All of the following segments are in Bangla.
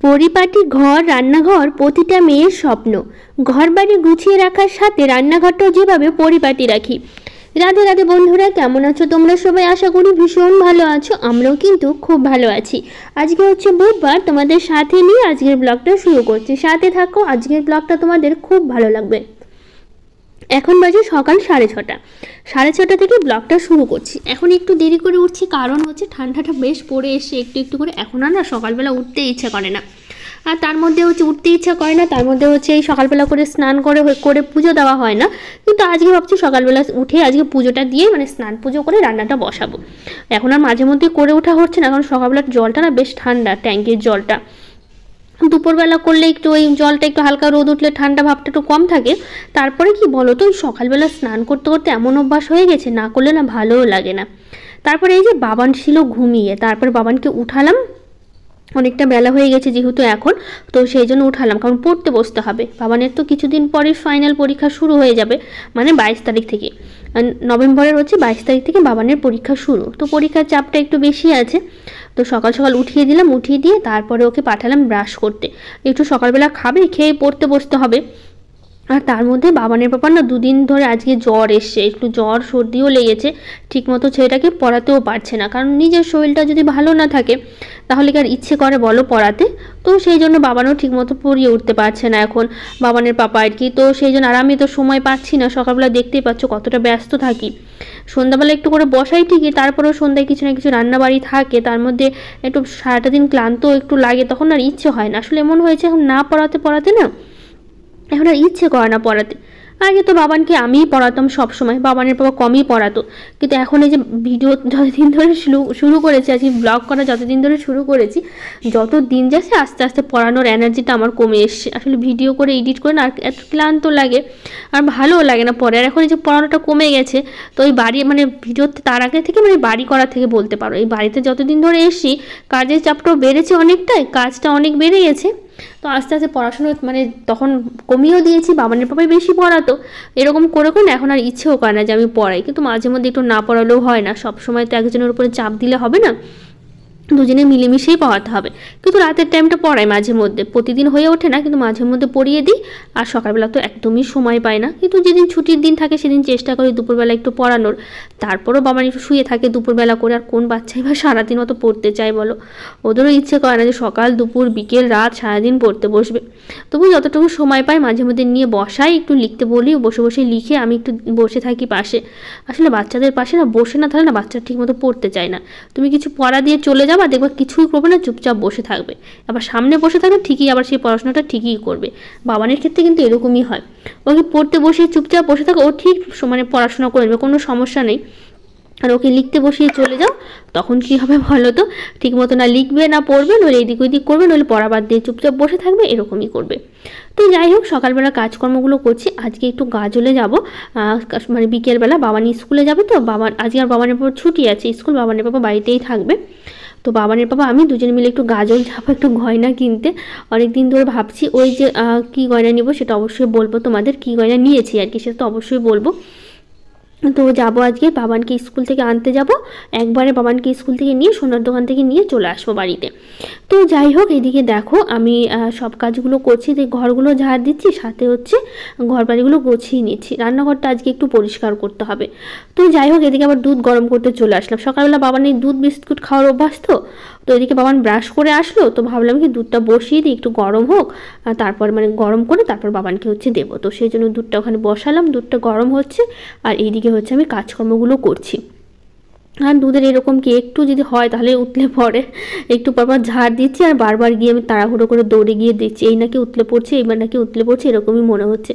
পরিপাটি ঘর, রান্নাঘর প্রতিটা মেয়ের স্বপ্ন। ঘর বাড়ি গুছিয়ে রাখার সাথে রান্নাঘরটাও যেভাবে পরিপাটি রাখি। রাধে রাধে বন্ধুরা, কেমন আছো তোমরা সবাই? আশা করি ভীষণ ভালো আছো। আমরাও কিন্তু খুব ভালো আছি। আজকে হচ্ছে বুধবার, তোমাদের সাথে নিয়ে আজকের ব্লগটা শুরু করছি। সাথে থাকো, আজকের ব্লগটা তোমাদের খুব ভালো লাগবে। এখন বাজে সকাল 6:30। 6:30 থেকে ব্লগটা শুরু করছি। এখন একটু দেরি করে উঠছি, কারণ হচ্ছে ঠান্ডাটা বেশ পড়ে এসে একটু একটু করে। এখন আর না সকালবেলা উঠতে ইচ্ছা করে না, আর তার মধ্যে হচ্ছে উঠতে ইচ্ছা করে না, তার মধ্যে হচ্ছে এই সকালবেলা করে স্নান করে পুজো দেওয়া হয় না। কিন্তু আজকে ভাবছি সকালবেলা উঠে আজকে পুজোটা দিয়ে মানে স্নান পুজো করে রান্নাটা বসাবো। এখন আর মাঝে মধ্যে করে ওঠা হচ্ছে না, কারণ সকালবেলার জলটা না বেশ ঠান্ডা, ট্যাঙ্কির জলটা। দুপুরবেলা করলে একটু ওই জলটা একটু হালকা রোদ উঠলে ঠান্ডা ভাবটা একটু কম থাকে। তারপরে কি বলো তো, সকালবেলা স্নান করতে করতে এমন অভ্যাস হয়ে গেছে, না করলে না ভালোও লাগে না। তারপরে এই যে বাবান ছিল ঘুমিয়ে, তারপর বাবানকে উঠালাম। অনেকটা বেলা হয়ে গেছে যেহেতু এখন, তো সেই জন্য উঠালাম, কারণ পড়তে বসতে হবে। বাবানের তো কিছুদিন পরে ফাইনাল পরীক্ষা শুরু হয়ে যাবে, মানে 22 তারিখ থেকে। নভেম্বরের হচ্ছে 22 তারিখ থেকে বাবানের পরীক্ষা শুরু, তো পরীক্ষার চাপটা একটু বেশি আছে। তো সকাল সকাল উঠিয়ে দিলাম, উঠিয়ে দিয়ে তারপরে ওকে পাঠালাম ব্রাশ করতে। একটু সকালবেলা খাবে, খেয়ে পড়তে বসতে হবে। আর তার মধ্যে বাবানের ব্যাপার না, দুদিন ধরে আজকে জ্বর এসছে, একটু জ্বর সর্দিও লেগেছে। ঠিকমতো ছেলেটাকে পড়াতেও পারছে না, কারণ নিজের শরীরটা যদি ভালো না থাকে তাহলে কি আর ইচ্ছে করে বলো পড়াতে? তো সেই জন্য বাবানও ঠিকমতো পড়িয়ে উঠতে পারছে না এখন, বাবানের পাপা আর কি। তো সেই জন্য আর আমি তো সময় পাচ্ছি না, সকালবেলা দেখতেই পাচ্ছ কতটা ব্যস্ত থাকি। সন্ধ্যাবেলা একটু করে বসাই ঠিকই, তারপরেও সন্ধ্যায় কিছু না কিছু রান্নাবাড়ি থাকে, তার মধ্যে একটু সারাটা দিন ক্লান্ত একটু লাগে, তখন আর ইচ্ছে হয় না। আসলে এমন হয়েছে এখন না পড়াতে না এখন আর ইচ্ছে করে না পড়াতে। আগে তো বাবানকে আমিই পড়াতাম সব সময়, বাবানের বাবা কমই পড়াতো। কিন্তু এখন এই যে ভিডিও যতদিন ধরে শুরু করেছি, আজকে ব্লগ করা যতদিন ধরে শুরু করেছি, যত দিন যাচ্ছে আস্তে আস্তে পড়ানোর এনার্জিটা আমার কমে এসছে। আসলে ভিডিও করে এডিট করে না আর এত ক্লান্ত লাগে, আর ভালোও লাগে না পরে। আর এখন এই যে পড়ানোটা কমে গেছে, তো এই বাড়ি মানে ভিডিওতে তার আগে থেকে মানে বাড়ি করা থেকে বলতে পারো, এই বাড়িতে যতদিন ধরে এসছি কাজের চাপটাও বেড়েছে অনেকটাই, কাজটা অনেক বেড়ে গেছে। তো আস্তে আস্তে পড়াশুনো মানে তখন কমিয়েও দিয়েছি, বাবানের পাপাই বেশি পড়াতো। এরকম করে করে এখন আর ইচ্ছেও করে না যে আমি পড়াই, কিন্তু মাঝে মধ্যে একটু না পড়ালেও হয় না, সব সময় তো একজনের উপরে চাপ দিলে হবে না, দুজনে মিলেমিশেই পড়াতে হবে। কিন্তু রাতের টাইমটা পড়াই মাঝে মধ্যে, প্রতিদিন হয়ে ওঠে না, কিন্তু মাঝে মধ্যে পড়িয়ে দিই। আর সকালবেলা তো একদমই সময় পায় না, কিন্তু যেদিন ছুটির দিন থাকে সেদিন চেষ্টা করি দুপুরবেলা একটু পড়ানোর। তারপরও বাবা একটু শুয়ে থাকে দুপুরবেলা করে, আর কোন বাচ্চাই বা সারাদিন অত পড়তে চায় বলো? ওদেরও ইচ্ছে করে না যে সকাল দুপুর বিকেল রাত সারাদিন পড়তে বসবে। তবু যতটুকু সময় পাই মাঝে মধ্যে নিয়ে বসাই, একটু লিখতে বলি, বসে বসে লিখে আমি একটু বসে থাকি পাশে। আসলে বাচ্চাদের পাশে না বসে না তাহলে না বাচ্চা ঠিকমতো পড়তে চায় না। তুমি কিছু পড়া দিয়ে চলে যাবা, দেখবা কিছুই করবে না, চুপচাপ বসে থাকবে। আবার সামনে বসে থাকলে ঠিকই আবার সেই পড়াশোনাটা ঠিকই করবে। বাবানের ক্ষেত্রে কিন্তু এরকমই হয়, ওকে পড়তে বসে চুপচাপ বসে থাকে, ও ঠিক মানে পড়াশোনা করে নেবে, কোনো সমস্যা নেই। আর ওকে লিখতে বসিয়ে চলে যাও, তখন কী হবে বলো তো? ঠিক মতো না লিখবে না পড়বে, নইলে এদিক ওইদিক করবে, নইলে পড়া বাদ দিয়ে চুপচাপ বসে থাকবে, এরকমই করবে। তো যাই হোক, সকালবেলা কাজকর্মগুলো করছি। আজকে একটু গাজলে যাব, মানে বিকেলবেলা বাবানি স্কুলে যাবে, তো আজকে আর বাবানের বাবা ছুটি আছে স্কুল, বাবানের বাবা বাড়িতেই থাকবে। তো বাবানের বাবা আমি দুজনে মিলে একটু গাজল যাবো, একটু গয়না কিনতে। অনেক দিন ধরে ভাবছি ওই যে কী গয়না নিব সেটা অবশ্যই বলবো তোমাদের, কী গয়না নিয়েছি আর কি সেটা তো অবশ্যই বলবো। তো যাবো আজকে বাবানকে স্কুল থেকে আনতে যাব, একবারে বাবানকে স্কুল থেকে নিয়ে সোনার দোকান থেকে নিয়ে চলে আসবো বাড়িতে। তো যাই হোক, এদিকে দেখো আমি সব কাজগুলো করছি, যে ঘরগুলো ঝাড় দিচ্ছি, সাথে হচ্ছে ঘর বাড়িগুলো গুছিয়ে নিচ্ছি। রান্নাঘরটা আজকে একটু পরিষ্কার করতে হবে। তো যাই হোক, এদিকে আবার দুধ গরম করতে চলে আসলাম। সকালবেলা বাবানের দুধ বিস্কুট খাওয়ার অভ্যাস, তো এদিকে বাবান ব্রাশ করে আসলো, তো ভাবলাম কি দুধটা বসিয়ে দিই, একটু গরম হোক, তারপর মানে গরম করে তারপর বাবানকে হচ্ছে দেবো। তো সেই জন্য দুধটা ওখানে বসালাম, দুধটা গরম হচ্ছে, আর এইদিকে হচ্ছে আমি কাজকর্মগুলো করছি। আর দুধের এরকম কি একটু যদি হয় তাহলে উতলে পড়ে, একটু পরপর ঝাড় দিচ্ছি, আর বারবার গিয়ে আমি তাড়াহুড়ো করে দৌড়ে গিয়ে দেখছি এই নাকি উতলে পড়ছে, এইবার নাকি উতলে পড়ছে, এরকমই মনে হচ্ছে।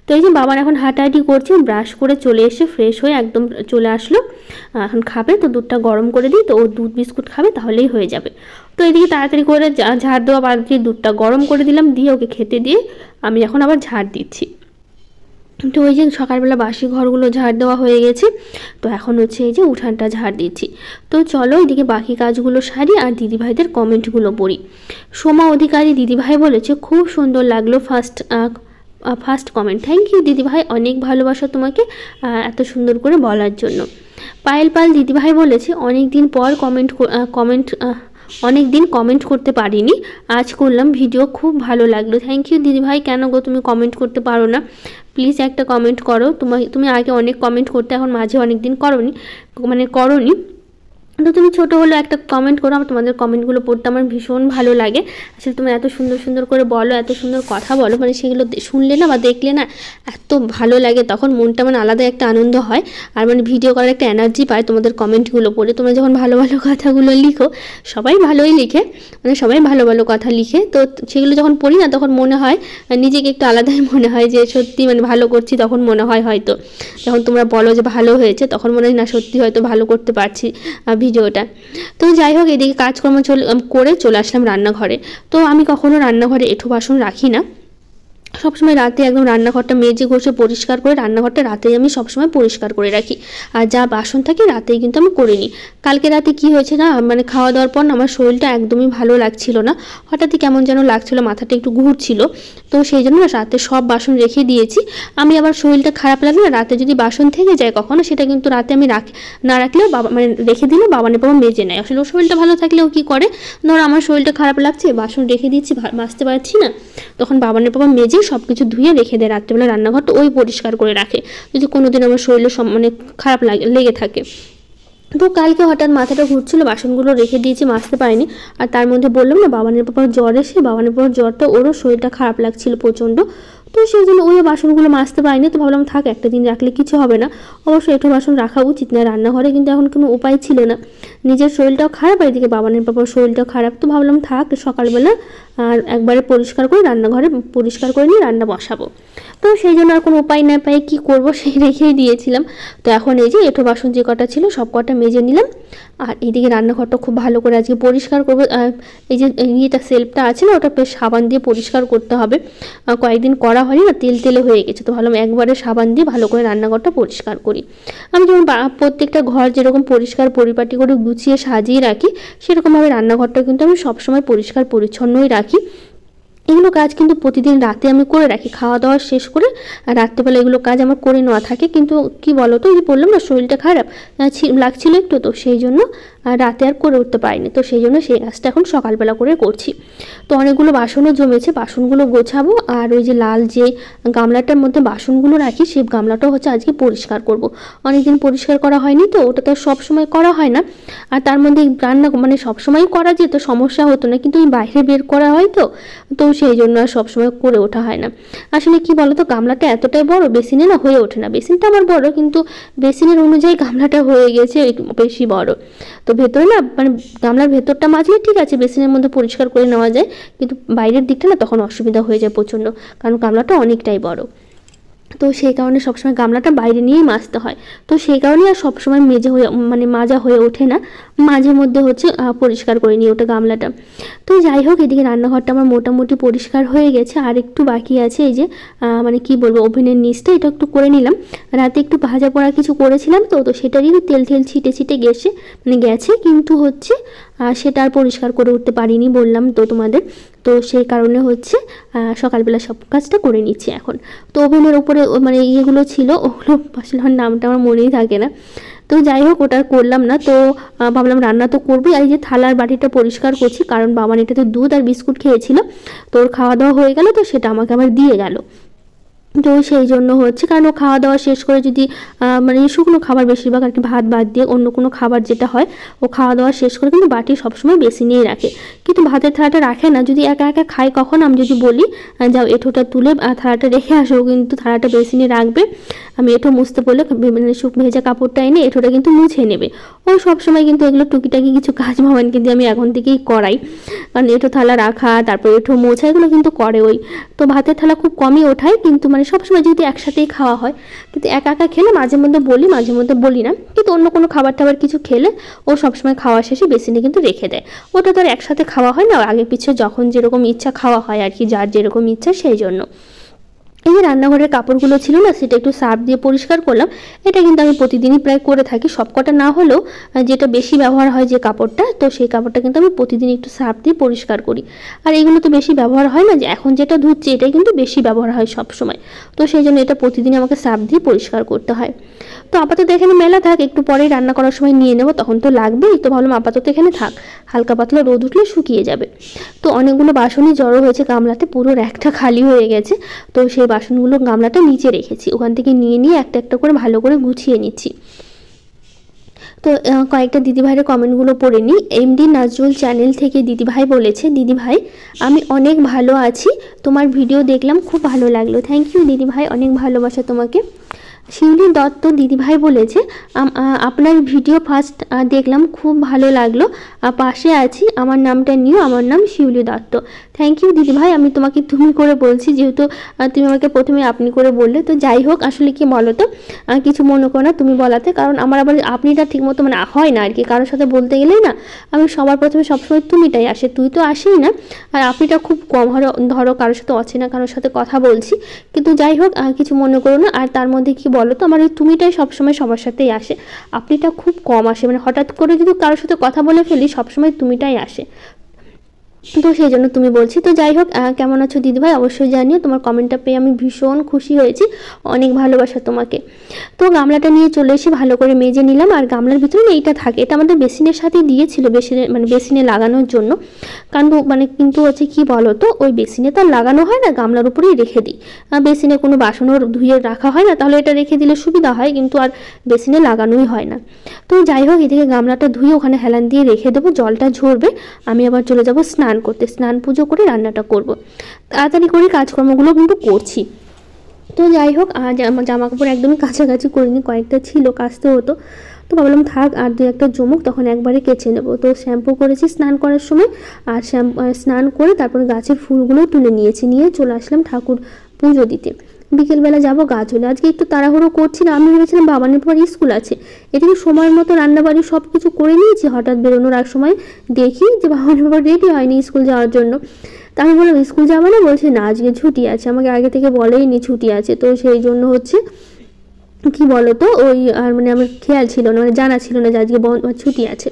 তো এই যে বাবার এখন হাঁটাহাঁটি করছে, ব্রাশ করে চলে এসে ফ্রেশ হয়ে একদম চলে আসলো, এখন খাবে। তো দুধটা গরম করে দিই, তো ও দুধ বিস্কুট খাবে, তাহলেই হয়ে যাবে। তো এদিকে তাড়াতাড়ি করে ঝাড় দেওয়া বাদ দিয়ে দুধটা গরম করে দিলাম, দিয়ে ওকে খেতে দিয়ে আমি এখন আবার ঝাড় দিচ্ছি। তো ওই যে সকালবেলা বাসি ঘরগুলো ঝাড় দেওয়া হয়ে গেছে, তো এখন হচ্ছে এই যে উঠানটা ঝাড় দিচ্ছি। তো চলো এদিকে বাকি কাজগুলো সারি আর দিদিভাইদের কমেন্টগুলো পড়ি। সোমা অধিকারী দিদিভাই বলেছে খুব সুন্দর লাগলো ফার্স্ট কমেন্ট। থ্যাংক ইউ দিদিভাই, অনেক ভালোবাসা তোমাকে এত সুন্দর করে বলার জন্য। পায়েল পাল দিদিভাই বলেছে অনেক দিন পর কমেন্ট অনেক দিন কমেন্ট করতে পারিনি, আজ করলাম ভিডিও, খুব ভালো লাগলো। থ্যাংক ইউ দিদিভাই। কেন গো তুমি কমেন্ট করতে পারো না? প্লিজ একটা কমেন্ট করো। তুমি আগে অনেক কমেন্ট করতে, এখন মাঝে অনেক দিন করোনি। তো তুমি ছোটো হলো একটা কমেন্ট করো, আমার তোমাদের কমেন্টগুলো পড়তে আমার ভীষণ ভালো লাগে। আসলে তুমি এত সুন্দর সুন্দর করে বলো, এত সুন্দর কথা বলো, সেগুলো শুনলে না বা দেখলে না এত ভালো লাগে, তখন মনটা আলাদা একটা আনন্দ হয়। আর ভিডিও করার একটা এনার্জি পায় তোমাদের কমেন্টগুলো পড়ে। তোমরা যখন ভালো ভালো কথাগুলো লিখো, সবাই ভালোই লিখে, সবাই ভালো ভালো কথা লিখে, তো সেগুলো যখন পড়ি না তখন মনে হয় নিজেকে একটু আলাদাই মনে হয় যে সত্যি ভালো করছি। তখন মনে হয় হয়তো যখন তোমরা বলো যে ভালো হয়েছে, তখন মনে হয় না সত্যি হয়তো ভালো করতে পারছি ভিডিওটা। তো যাই হোক, এদিকে কাজকর্ম করে চলে আসলাম রান্নাঘরে। তো আমি কখনো রান্নাঘরে এঁঠো বাসন রাখি না, সবসময় রাতে একদম রান্নাঘরটা মেজে ঘষে পরিষ্কার করে রান্নাঘরটা রাতেই আমি সবসময় পরিষ্কার করে রাখি। আর যা বাসন থাকে রাতেই কিন্তু আমি করে নিই। কালকে রাতে কি হয়েছে না, খাওয়া দাওয়ার পর আমার শরীরটা একদমই ভালো লাগছিল না, হঠাৎই কেমন যেন লাগছিল, মাথাটা একটু ঘুরছিল। তো সেই জন্য রাতে সব বাসন রেখে দিয়েছি। আমি আবার শরীরটা খারাপ লাগলে রাতে যদি বাসন থেকে যায় কখনো, সেটা কিন্তু রাতে আমি না রাখলেও রেখে দিলেও বাবানের বাবা মেজে নেয়। আসলে ওর শরীরটা ভালো থাকলেও কি করে, ধরো আমার শরীরটা খারাপ লাগছে, বাসন রেখে দিচ্ছি, মাজতে পারছি না, তখন বাবানের বাবা মেজে সব কিছু ধুয়ে রেখে দেয়। রাত্রেবেলা রান্নাঘরটা ওই পরিষ্কার করে রাখে, যদি কোনোদিন আমার শরীরে খারাপ লেগে থাকে। তো কালকে হঠাৎ মাথাটা ঘুরছিল, বাসনগুলো রেখে দিয়েছি, মাজতে পারিনি। আর তার মধ্যে বললাম না বাবানের বাবার জ্বর এসে, বাবানের বাবার জ্বরটা ওরও শরীরটা খারাপ লাগছিল প্রচণ্ড। তো সেই জন্য ওই বাসনগুলো মাজতে পারিনি। তো ভাবলাম থাক, একটা দিন রাখলে কিছু হবে না। অবশ্যই এঁঠো বাসন রাখা উচিত না রান্নাঘরে, কিন্তু এখন কোনো উপায় ছিল না, নিজের শরীরটাও খারাপ, আর এদিকে বাবানের বাবার শরীরটাও খারাপ। তো ভাবলাম থাক, সকালবেলা আর একবারে পরিষ্কার করে রান্নাঘরে পরিষ্কার করে নিয়ে রান্না বসাবো। তো সেই জন্য আর কোনো উপায় না পাই কী করবো, সেই রেখেই দিয়েছিলাম। তো এখন এই যে এঁঠো বাসন যে কটা ছিল সব কটা মেজে নিলাম। আর এইদিকে রান্নাঘরটা খুব ভালো করে আজকে পরিষ্কার করবো। এই যে ইয়েটা সেলফটা আছে না, ওটা বেশ সাবান দিয়ে পরিষ্কার করতে হবে, কয়েকদিন করা হয়নি না, তেল তেলে হয়ে গেছে। তো ভাবলাম একবারে সাবান দিয়ে ভালো করে রান্নাঘরটা পরিষ্কার করি। আমি যেমন প্রত্যেকটা ঘর যেরকম পরিষ্কার পরিপাটি করে গুছিয়ে সাজিয়ে রাখি, সেরকমভাবে রান্নাঘরটা কিন্তু আমি সবসময় পরিষ্কার পরিচ্ছন্নই রাখি। এগুলো কাজ কিন্তু প্রতিদিন রাতে আমি করে রাখি, খাওয়া দাওয়া শেষ করে রাত্রেবেলা এগুলো কাজ আমার করে নেওয়া থাকে। কিন্তু কি বলো তো, এই যে বললাম না শরীরটা খারাপ লাগছিল একটু, তো সেই জন্য রাতে আর করে উঠতে পারিনি। তো সেই জন্য সেই কাজটা এখন সকালবেলা করে করছি। তো অনেকগুলো বাসনও জমেছে, বাসনগুলো গোছাবো। আর ওই যে লাল যে গামলাটার মধ্যে বাসনগুলো রাখি, সেই গামলাটাও হচ্ছে আজকে পরিষ্কার করব। অনেকদিন পরিষ্কার করা হয়নি, তো ওটা তো সব সময় করা হয় না। আর তার মধ্যে রান্না সবসময় করা যেত, সমস্যা হতো না, কিন্তু বাইরে বের করা হয় তো সেই জন্য আর সবসময় করে ওঠা হয় না। আসলে কি বলো তো, গামলাটা এতটাই বড়, বেসিনে না হয়ে ওঠে না। বেসিনটা আমার বড়, কিন্তু বেসিনের অনুযায়ী গামলাটা হয়ে গেছে বেশি বড়। তো ভেতরে না গামলার ভেতরটা মাজলে ঠিক আছে, বেসিনের মধ্যে পরিষ্কার করে নেওয়া যায়, কিন্তু বাইরের দিকটা না তখন অসুবিধা হয়ে যায় প্রচণ্ড, কারণ গামলাটা অনেকটাই বড়। তো সেই কারণে সবসময় গামলাটা বাইরে নিয়েই মাজতে হয়। তো সেই কারণে আর সবসময় মাজা হয়ে ওঠে না, মাঝে মধ্যে হচ্ছে পরিষ্কার করে নিই ওটা গামলাটা। তো যাই হোক, এদিকে রান্নাঘরটা আমার মোটামুটি পরিষ্কার হয়ে গেছে। আর একটু বাকি আছে, এই যে কি বলবো, ওভেনের নিচটা এটা একটু করে নিলাম। রাতে একটু ভাজা পোড়া কিছু করেছিলাম, তো সেটারই তেল ছিটে গেছে, কিন্তু হচ্ছে সেটা আর পরিষ্কার করে উঠতে পারিনি, বললাম তো তোমাদের। তো সেই কারণে হচ্ছে সকালবেলা সব কাজটা করে নিচ্ছি এখন। তো ওভেনের ওপরে ইয়েগুলো ছিল, ওগুলো আসলে নামটা আমার মনেই থাকে না। তো যাই হোক, ওটা করলাম না। তো ভাবলাম রান্না তো করবোই। আর এই যে থালার বাটিটা পরিষ্কার করছি, কারণ বাবান এটাতে দুধ আর বিস্কুট খেয়েছিল, তো ওর খাওয়া দাওয়া হয়ে গেল, তো সেটা আমাকে আবার দিয়ে গেল। তো সেই জন্য হচ্ছে, কারণ ও খাওয়া দাওয়া শেষ করে যদি শুকনো খাবার, বেশিরভাগ আর কি ভাত বাদ দিয়ে অন্য কোনো খাবার যেটা হয়, ও খাওয়া দাওয়া শেষ করে কিন্তু বাটি সবসময় বেশি নিয়ে রাখে, কিন্তু ভাতের থালাটা রাখে না। যদি একা একা খাই কখন, আমি যদি বলি যাও এঁঠোটা তুলে থালাটা রেখে আসো, কিন্তু থালাটা বেশি নিয়ে রাখবে। আমি এঁঠো মুছতে বললে ভেজা কাপড়টা এনে এঁঠোটা কিন্তু মুছে নেবে। ও সবসময় কিন্তু এগুলো টুকিটাকি কিছু কাজ ভাবান কিন্তু আমি এখন থেকেই করাই, কারণ এঁঠো থালা রাখা, তারপর এঁঠো মোছা, এগুলো কিন্তু করে ওই। তো ভাতের থালা খুব কমই ওঠায়, কিন্তু সবসময় যদি একসাথেই খাওয়া হয়, কিন্তু একা একা খেলে মাঝে মধ্যে বলি, মাঝে মধ্যে বলি না। কিন্তু অন্য কোনো খাবার টাবার কিছু খেলে ও সবসময় খাওয়া শেষে বেসিনে কিন্তু রেখে দেয়। ওটা তো আর একসাথে খাওয়া হয় না, আগে পিছিয়ে যখন যেরকম ইচ্ছা খাওয়া হয় আর কি, যার যেরকম ইচ্ছা, সেই জন্য। এই যে রান্নাঘরের কাপড়গুলো ছিল না, সেটা একটু সার্ফ দিয়ে পরিষ্কার করলাম। এটা কিন্তু আমি প্রতিদিনই প্রায় করে থাকি, সবকটা না হলেও যেটা বেশি ব্যবহার হয় যে কাপড়টা, তো সেই কাপড়টা কিন্তু আমি প্রতিদিন একটু সার্ফ দিয়ে পরিষ্কার করি। আর এগুলো তো বেশি ব্যবহার হয় না, যে এখন যেটা ধুচ্ছি এটাই কিন্তু বেশি ব্যবহার হয় সব সময়, তো সেই জন্য এটা প্রতিদিন আমাকে সার্ফ দিয়ে পরিষ্কার করতে হয়। তো তো আপাতত এখানে মেলা থাক, একটু পরেই রান্না করার সময় নিয়ে নেবো, তখন তো লাগবেই। তো ভাবলাম আপাতত এখানে থাক, হালকা পাতলা রোদ উঠলে শুকিয়ে যাবে। তো অনেকগুলো বাসনই জড়ো হয়েছে গামলাতে, পুরো একটা খালি হয়ে গেছে। তো সেই বাসনগুলো গামলাটা নিচে রেখেছি, ওখান থেকে নিয়ে নিয়ে একটা একটা করে ভালো করে গুছিয়ে নিচ্ছি। তো কয়েকটা দিদিভাইয়ের কমেন্টগুলো পড়ে নিই। এমডি নাজরুল চ্যানেল থেকে দিদিভাই বলেছে, দিদিভাই আমি অনেক ভালো আছি, তোমার ভিডিও দেখলাম খুব ভালো লাগলো। থ্যাংক ইউ দিদিভাই, অনেক ভালোবাসা তোমাকে। শিউলি দত্ত দিদিভাই বলেছে, আপনার ভিডিও ফার্স্ট দেখলাম, খুব ভালো লাগলো, পাশে আছি, আমার নামটা নিও, আমার নাম শিউলি দত্ত। থ্যাংক ইউ দিদিভাই, আমি তোমাকে তুমি করে বলছি, যেহেতু তুমি আমাকে প্রথমে আপনি করে বললে। তো যাই হোক, আসলে কি বলো তো, কিছু মনে করো না তুমি বলাতে, কারণ আমার আবার আপনিটা ঠিকমতো মানে হয় না আর কি, কারোর সাথে বলতে গেলেই না আমি সবার প্রথমে সবসময় তুমিটাই আসে, তুই তো আসেই না। আর আপনিটা খুব কম ধরো কারোর সাথে অচেনা কারোর সাথে কথা বলছি, কিন্তু যাই হোক কিছু মনে করো না। আর তার মধ্যে কি বলো তো, আমার ওই তুমিটাই সবসময় সবার সাথেই আসে, আপনিটা খুব কম আসে, মানে হঠাৎ করে যদি কারোর সাথে কথা বলে ফেলি সবসময় তুমিটাই আসে, তো সেই জন্য তুমি বলছি। তো যাই হোক, কেমন আছো দিদিভাই অবশ্যই জানিও, তোমার কমেন্টটা পেয়ে আমি ভীষণ খুশি হয়েছি, অনেক ভালোবাসা তোমাকে। তো গামলাটা নিয়ে চলে এসে ভালো করে মেজে নিলাম। আর গামলার ভিতরে এইটা থাকে, এটা আমাদের বেসিনের সাথেই দিয়েছিল, বেসিনে লাগানোর জন্য। কিন্তু হচ্ছে কি বলো তো, ওই বেসিনে তো আর লাগানো হয় না, গামলার উপরেই রেখে দিই। বেসিনে কোনো বাসনও ধুয়ে রাখা হয় না, তাহলে এটা রেখে দিলে সুবিধা হয়, কিন্তু আর বেসিনে লাগানোই হয় না। তো যাই হোক, এদিকে গামলাটা ধুয়ে ওখানে হেলান দিয়ে রেখে দেবো, জলটা ঝরবে, আমি আবার চলে যাব স্নান করতে, স্নান পুজো করে রান্নাটা করব। তাড়াতাড়ি করে কাজকর্মগুলো কিন্তু করছি। তো যাই হোক, জামা কাপড় একদমই কাছাকাছি করিনি, কয়েকটা ছিল কাচতে হতো, তো ভাবলাম থাক আর দু একটা জমুক, তখন একবারে কেচে নেবো। তো শ্যাম্পু করেছি স্নান করার সময়, আর স্নান করে তারপরে গাছের ফুলগুলো তুলে নিয়েছি, নিয়ে চলে আসলাম ঠাকুর পুজো দিতে। বিকেলবেলা যাবো গাছ হলে, আজকে একটু তাড়াহুড়ো করছি না, আমি ভেবেছিলাম বাবানের পর স্কুল আছে, এদিকে সময়ের মতো রান্নাবাড়ি সব কিছু করে নিয়েছি, হঠাৎ বেরোনোর এক সময় দেখি যে বাবানের পর রেডি হয়নি স্কুল যাওয়ার জন্য। তা আমি বললাম স্কুল যাবো না, বলছে না আজকে ছুটি আছে, আমাকে আগে থেকে বলেইনি ছুটি আছে। তো সেই জন্য হচ্ছে কি বলো তো, ওই আর মানে আমার খেয়াল ছিল না, মানে জানা ছিল না যে আজকে ছুটি আছে।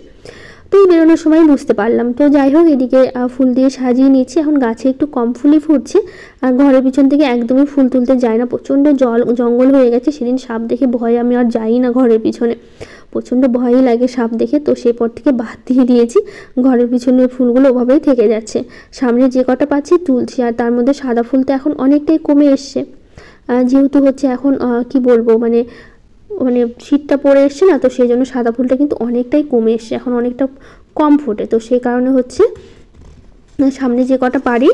তো বেরোনোর সময় বুঝতে পারলাম। তো যাই হোক, এদিকে ফুল দিয়ে সাজিয়ে নিচ্ছি, এখন গাছে একটু কম ফুলই ফুটছে, আর ঘরের পিছন থেকে একদমই ফুল তুলতে যায় না, প্রচণ্ড জঙ্গল হয়ে গেছে। সেদিন সাপ দেখে ভয়ে আমি আর যাই না ঘরের পিছনে, প্রচণ্ড ভয়ই লাগে সাপ দেখে। তো সেই পর থেকে বাদ দিয়ে দিয়েছি, ঘরের পিছনের ফুলগুলো ওভাবেই থেকে যাচ্ছে, সামনে যে কটা পাচ্ছি তুলছি। আর তার মধ্যে সাদা ফুল তো এখন অনেকটাই কমে এসছে, যেহেতু হচ্ছে এখন কি বলবো মানে শীতটা পড়ে এসছে না, তো সেই জন্য সাদা ফুলটা কিন্তু অনেকটাই কমে এসছে, এখন অনেকটা কম ফোটে। তো সেই কারণে হচ্ছে সামনে যে কটা পারি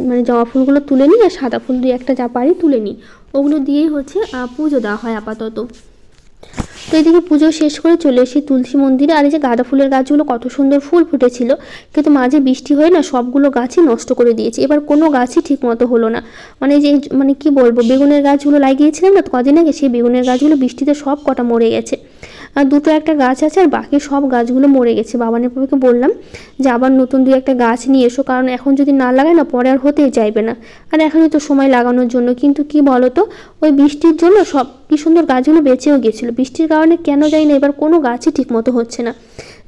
মানে জবা ফুলগুলো তুলে নিই, আর সাদা ফুল দিয়ে একটা যা পারি তুলে নিই, ওগুলো দিয়েই হচ্ছে পুজো দেওয়া হয় আপাতত। তো এদিকে পুজো শেষ করে চলে এসে তুলসী মন্দিরে। আর এই যে গাঁদা ফুলের গাছগুলো কত সুন্দর ফুল ফুটেছিল, কিন্তু মাঝে বৃষ্টি হয়ে না সবগুলো গাছই নষ্ট করে দিয়েছে, এবার কোনো গাছই ঠিক মতো হলো না। মানে কি বলবো, বেগুনের গাছগুলো লাগিয়েছিলাম না কদিন আগে, সেই বেগুনের গাছগুলো বৃষ্টিতে সব কটা মরে গেছে, আর দুটো একটা গাছ আছে, আর বাকি সব গাছগুলো মরে গেছে। বাবানের বাবাকে বললাম যে আবার নতুন দু একটা গাছ নিয়ে এসো, কারণ এখন যদি না লাগাই না পরে আর হতেই চাইবে না, আর এখনই তো সময় লাগানোর জন্য। কিন্তু কি বলো তো, ওই বৃষ্টির জন্য সব কি সুন্দর গাছগুলো বেঁচেও গেছিলো, বৃষ্টির কারণে কেন জানি না এবার কোনো গাছই ঠিক মতো হচ্ছে না,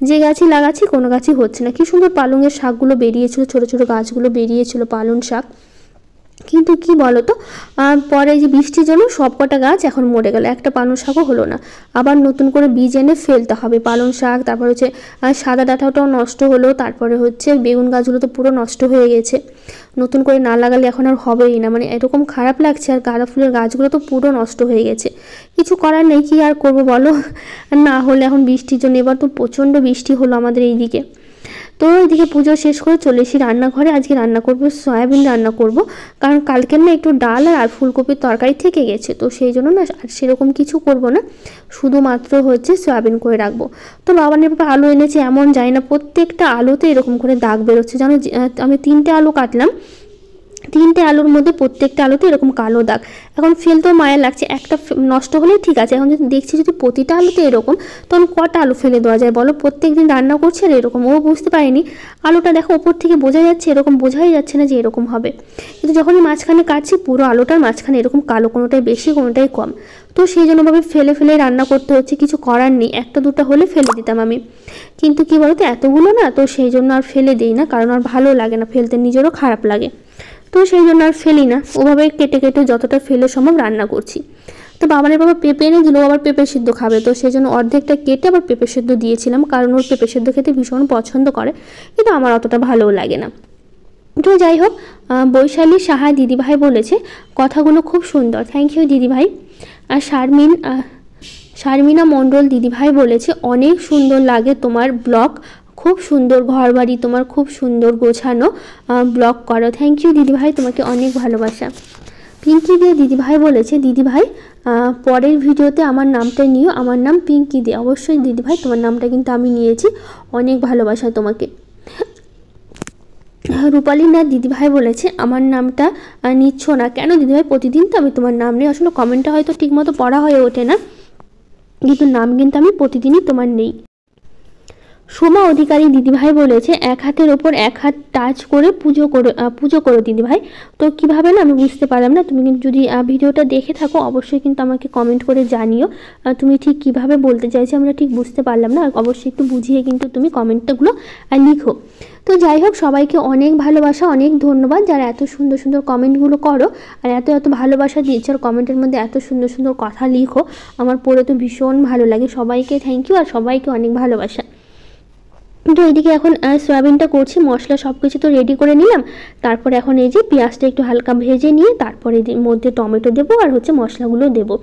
যে গাছই লাগাচ্ছি কোনো গাছই হচ্ছে না। কি সুন্দর পালংয়ের শাকগুলো বেরিয়েছিল, ছোটো ছোটো গাছগুলো বেরিয়েছিল পালং শাক, কিন্তু কি বলো তো, পরে যে বৃষ্টির জন্য সব কটা গাছ এখন মরে গেল, একটা পালং শাকও হলো না, আবার নতুন করে বীজ এনে ফেলতে হবে পালং শাক। তারপর হচ্ছে সাদা ডাঁটাটাও নষ্ট হলো, তারপরে হচ্ছে বেগুন গাছগুলো তো পুরো নষ্ট হয়ে গেছে, নতুন করে না লাগালে এখন আর হবেই না, মানে এরকম খারাপ লাগছে। আর গাঁদা ফুলের গাছগুলো তো পুরো নষ্ট হয়ে গেছে, কিছু করার নেই, কি আর করবো বলো, না হলে এখন বৃষ্টির জন্য। এবার তো প্রচণ্ড বৃষ্টি হলো আমাদের এইদিকে। তো এদিকে পুজো শেষ করে চলে এসি রান্নাঘরে, আজকে রান্না করব সয়াবিন রান্না করব, কারণ কালকের না একটু ডাল আর ফুলকপির তরকারি থেকে গেছে, তো সেই জন্য না আর সেরকম কিছু করব না, শুধুমাত্র হচ্ছে সয়াবিন করে রাখবো। তো বাবানের বাবা আলু এনেছে, এমন যায় না প্রত্যেকটা আলুতে এরকম করে দাগ বেরোচ্ছে, জানো আমি 3টে আলু কাটলাম, 3টে আলুর মধ্যে প্রত্যেকটা আলুতে এরকম কালো দাগ, এখন ফেলতেও মায়া লাগছে, একটা নষ্ট হলেই ঠিক আছে, এখন যদি দেখছি যদি প্রতিটা আলুতে এরকম, তখন কটা আলু ফেলে দেওয়া যায় বলো, প্রত্যেক দিন রান্না করছে আর এরকম। ও বুঝতে পারেনি আলুটা দেখো ওপর থেকে বোঝা যাচ্ছে, এরকম বোঝাই যাচ্ছে না যে এরকম হবে, কিন্তু যখনই মাঝখানে কাটছি পুরো আলুটার মাঝখানে এরকম কালো, কোনোটাই বেশি কোনোটাই কম, তো সেই জন্যভাবে ফেলে ফেলে রান্না করতে হচ্ছে, কিছু করার নেই, একটা দুটো হলে ফেলে দিতাম আমি, কিন্তু কি বলতো এতগুলো না, তো সেই জন্য আর ফেলে দিই না, কারণ আর ভালো লাগে না ফেলতে, নিজেরও খারাপ লাগে, তো সেই জন্য আর ফেলি না, ওভাবে কেটে কেটে যতটা ফেলে সম্ভব রান্না করছি। তো বাবানের বাবা পেঁপে এনে দিল, আবার পেঁপে সিদ্ধ খাবে, তো সেই জন্য অর্ধেকটা কেটে আবার পেঁপে সিদ্ধ দিয়েছিলাম, কারণ ওর পেঁপে সিদ্ধ খেতে ভীষণ পছন্দ করে, কিন্তু আমার অতটা ভালোও লাগে না। তো যাই হোক, বৈশালী সাহা দিদিভাই বলেছে কথাগুলো খুব সুন্দর, থ্যাংক ইউ দিদিভাই। আর শারমিনা মণ্ডল দিদিভাই বলেছে অনেক সুন্দর লাগে তোমার ব্লগ, খুব সুন্দর ঘরবাড়ি তোমার, খুব সুন্দর গোছানো ব্লগ করো, থ্যাংক ইউ দিদিভাই, তোমাকে অনেক ভালোবাসা। পিঙ্কি দিয়ে দিদিভাই বলেছে দিদিভাই পরের ভিডিওতে আমার নামটা নিও, আমার নাম পিঙ্কি দিয়ে। অবশ্যই দিদিভাই, তোমার নামটা কিন্তু আমি নিয়েছি, অনেক ভালোবাসা তোমাকে। রূপালী নাথ দিদিভাই বলেছে আমার নামটা নিচ্ছ না কেন দিদিভাই, প্রতিদিন তো আমি তোমার নাম নিই, আসলে কমেন্টটা হয়তো ঠিকমতো পড়া হয়ে ওঠে না, কিন্তু নাম কিন্তু আমি প্রতিদিনই তোমার নেই। সোমা অধিকারী দিদিভাই বলেছে এক হাতের ওপর এক হাত টাচ করে পুজো করো দিদিভাই। তো কীভাবে না আমি বুঝতে পারলাম না, তুমি কিন্তু যদি ভিডিওটা দেখে থাকো অবশ্যই কিন্তু আমাকে কমেন্ট করে জানিও তুমি ঠিক কিভাবে বলতে চাইছো, আমরা ঠিক বুঝতে পারলাম না, অবশ্যই একটু বুঝিয়ে কিন্তু তুমি কমেন্টগুলো লিখো। তো যাই হোক, সবাইকে অনেক ভালোবাসা, অনেক ধন্যবাদ যারা এত সুন্দর সুন্দর কমেন্টগুলো করো আর এত এত ভালোবাসা দিচ্ছ, আর কমেন্টের মধ্যে এত সুন্দর সুন্দর কথা লিখো, আমার পড়ে তো ভীষণ ভালো লাগে। সবাইকে থ্যাংক ইউ আর সবাইকে অনেক ভালোবাসা। তো এইদিকে এখন সয়াবিনটা করছি, মশলা সব কিছু তো রেডি করে নিলাম, তারপর এখন এই যে পেঁয়াজটা একটু হালকা ভেজে নিয়ে তারপরে মধ্যে টমেটো দেবো আর হচ্ছে মশলাগুলো দেবো।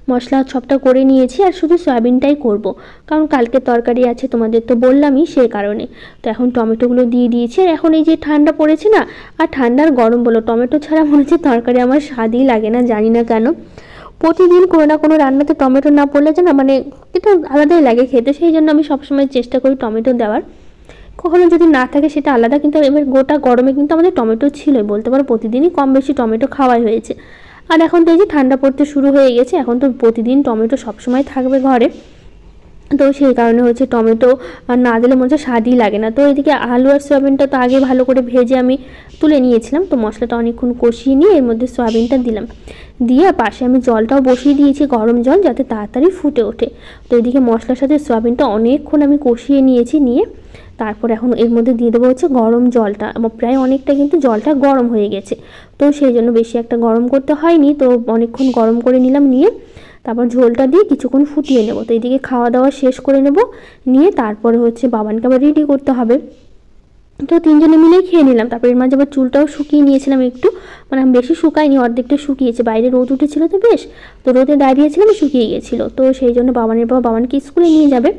মশলা সবটা করে নিয়েছি আর শুধু সয়াবিনটাই করব, কারণ কালকে তরকারি আছে তোমাদের তো বললামই, সেই কারণে। তো এখন টমেটোগুলো দিয়ে দিয়েছি, আর এখন এই যে ঠান্ডা পড়েছে না, আর ঠান্ডার গরম বলো টমেটো ছাড়া মনে হচ্ছে তরকারি আমার স্বাদই লাগে না, জানি না কেন। প্রতিদিন কোনো না কোনো রান্নাতে টমেটো না পড়লে যে না মানে এটা আলাদাই লাগে খেতে, সেই জন্য আমি সবসময় চেষ্টা করি টমেটো দেওয়ার, কখনো যদি না থাকে সেটা আলাদা, কিন্তু এবার গোটা গরমে কিন্তু আমাদের টমেটো ছিলই বলতে পারো, প্রতিদিনই কম বেশি টমেটো খাওয়াই হয়েছে। আর এখন তো এই যে ঠান্ডা পড়তে শুরু হয়ে গেছে, এখন তো প্রতিদিন টমেটো সবসময় থাকবে ঘরে, তো সেই কারণে হচ্ছে টমেটো আর না দিলে মনে হচ্ছে স্বাদই লাগে না। তো এদিকে আলু আর সয়াবিনটা তো আগে ভালো করে ভেজে আমি তুলে নিয়েছিলাম, তো মশলাটা অনেকক্ষণ কষিয়ে নিয়ে এর মধ্যে সয়াবিনটা দিলাম, দিয়ে পাশে আমি জলটাও বসিয়ে দিয়েছি, গরম জল, যাতে তাড়াতাড়ি ফুটে ওঠে। তো এদিকে মশলার সাথে সয়াবিনটা অনেকক্ষণ আমি কষিয়ে নিয়েছি, নিয়ে তারপর এখন এর মধ্যে দিয়ে দেবো হচ্ছে গরম জলটা, প্রায় অনেকটা কিন্তু জলটা গরম হয়ে গেছে, তো সেই জন্য বেশি একটা গরম করতে হয়নি, তো অনেকক্ষণ গরম করে নিলাম, নিয়ে তারপর ঝোলটা দিয়ে কিছুক্ষণ ফুটিয়ে নেব। তো এইদিকে খাওয়া দাওয়া শেষ করে নেব, নিয়ে তারপরে হচ্ছে বাবানকে আবার রেডি করতে হবে, তো তিনজনে মিলেই খেয়ে নিলাম। তারপর এর মাঝে আবার চুলটাও শুকিয়ে নিয়েছিলাম একটু, মানে আমি বেশি শুকাইনি, অর্ধেকটা শুকিয়েছে, বাইরে রোদ উঠেছিল তো বেশ, তো রোদে দাঁড়িয়েছিলাম শুকিয়ে গেছিলো, তো সেই জন্য বাবানের বাবা বাবানকে স্কুলে নিয়ে যাবে,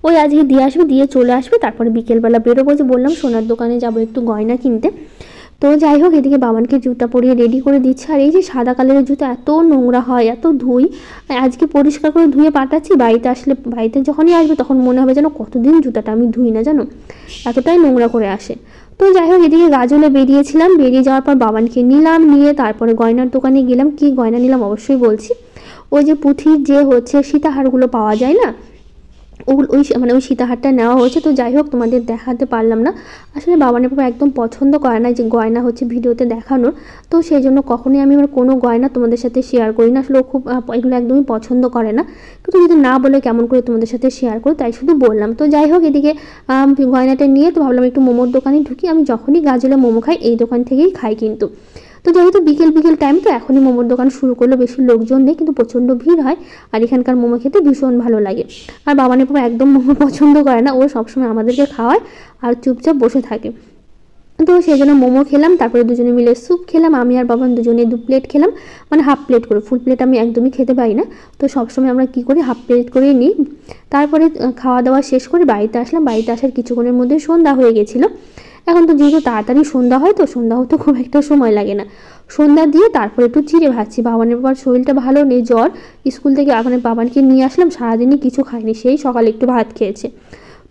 ওই আজকে দিয়ে আসবে, দিয়ে চলে আসবে, তারপরে বিকেলবেলা বেরোবো, যে বললাম সোনার দোকানে যাবো একটু গয়না কিনতে। তো যাই হোক, এদিকে বাবানকে জুতা পরিয়ে রেডি করে দিচ্ছে, আর এই যে সাদা কালারের জুতো এত নোংরা হয়, এত ধুই, আজকে পরিষ্কার করে ধুয়ে পাঠাচ্ছি, বাড়িতে আসলে বাড়িতে যখনই আসবে তখন মনে হবে যেন কতদিন জুতাটা আমি ধুই না, জানো এতটাই নোংরা করে আসে। তো যাই হোক, এদিকে গাজলে বেরিয়েছিলাম, বেরিয়ে যাওয়ার পর বাবানকে নিলাম, নিয়ে তারপরে গয়নার দোকানে গেলাম। কি গয়না নিলাম অবশ্যই বলছি, ওই যে পুঁথির যে হচ্ছে সীতাহারগুলো পাওয়া যায় না, ওই সীতাহারটা নেওয়া হয়েছে। তো যাই হোক, তোমাদের দেখাতে পারলাম না, আসলে বাবানের বাবা একদম পছন্দ করে না যে গয়না হচ্ছে ভিডিওতে দেখানোর, তো সেই জন্য কখনোই আমি আমার কোনো গয়না তোমাদের সাথে শেয়ার করি না, আসলে ও খুব এগুলো একদমই পছন্দ করে না, কিন্তু যদি না বলে কেমন করে তোমাদের সাথে শেয়ার করি, তাই শুধু বললাম। তো যাই হোক, এদিকে গয়নাটা নিয়ে তো ভাবলাম একটু মোমোর দোকানে ঢুকি, আমি যখনই গাজলে মোমো খাই এই দোকান থেকেই খাই কিন্তু। তো যেহেতু বিকেল টাইম, তো এখনই মোমোর দোকান শুরু করলো, বেশি লোকজন নেই কিন্তু প্রচণ্ড ভিড় হয়, আর এখানকার মোমো খেতে ভীষণ ভালো লাগে। আর বাবানের বাবা একদম মোমো পছন্দ করে না, ও সবসময় আমাদেরকে খাওয়ায় আর চুপচাপ বসে থাকে, তো সেই জন্য মোমো খেলাম, তারপরে দুজনে মিলে স্যুপ খেলাম, আমি আর বাবান দুজনে 2 প্লেট খেলাম, মানে হাফ প্লেট করে, ফুল প্লেট আমি একদমই খেতে পারি না, তো সবসময় আমরা কী করি হাফ প্লেট করে নিই। তারপরে খাওয়া দাওয়া শেষ করে বাড়িতে আসলাম, বাড়িতে আসার কিছুক্ষণের মধ্যে সন্ধ্যা হয়ে গেছিলো। এখন তো যেহেতু তাড়াতাড়ি সন্ধ্যা হয়, তো সন্ধ্যা হতে খুব একটা সময় লাগে না, সন্ধ্যা দিয়ে তারপরে একটু চিড়ে ভাজছি। বাবানের বাবার শরীরটা ভালো নেই, জ্বর, স্কুল থেকে মানে বাবানকে নিয়ে আসলাম, সারাদিনই কিছু খাইনি, সেই সকালে একটু ভাত খেয়েছে,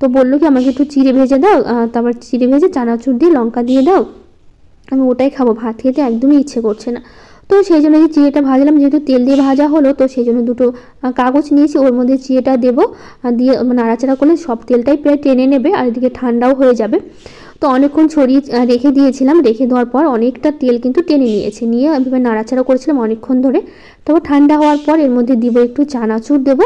তো বললো কি আমাকে একটু চিড়ে ভেজে দাও, তারপর চিড়ে ভেজে চানাচুর দিয়ে লঙ্কা দিয়ে দাও, আমি ওটাই খাবো, ভাত খেতে একদমই ইচ্ছে করছে না। তো সেই জন্য এই চিড়েটা ভাজলাম, যেহেতু তেল দিয়ে ভাজা হলো, তো সেই জন্য 2টো কাগজ নিয়েছি, ওর মধ্যে চিড়েটা দেবো, দিয়ে নাড়াচাড়া করলে সব তেলটাই প্রায় টেনে নেবে, আর এদিকে ঠান্ডাও হয়ে যাবে। তো অনেকক্ষণ ছড়িয়ে রেখে দিয়েছিলাম, রেখে দেওয়ার পর অনেকটা তেল কিন্তু টেনে নিয়েছে, নিয়ে এভাবে নাড়াচাড়া করেছিলাম অনেকক্ষণ ধরে। তারপর ঠান্ডা হওয়ার পর এর মধ্যে দিব একটু চানাচুর দেবো,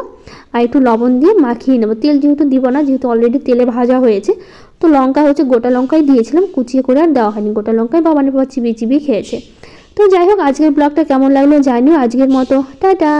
আর একটু লবণ দিয়ে মাখিয়ে নেবো, তেল যেহেতু দিব না, যেহেতু অলরেডি তেলে ভাজা হয়েছে। তো লঙ্কা হচ্ছে গোটা লঙ্কাই দিয়েছিলাম, কুচিয়ে করে আর দেওয়া হয়নি, গোটা লঙ্কায় বাবানের বাবা চিবিয়ে চিবিয়ে খেয়েছে। তো যাই হোক, আজকের ব্লগটা কেমন লাগলো জানিও, আজকের মতো টাটা।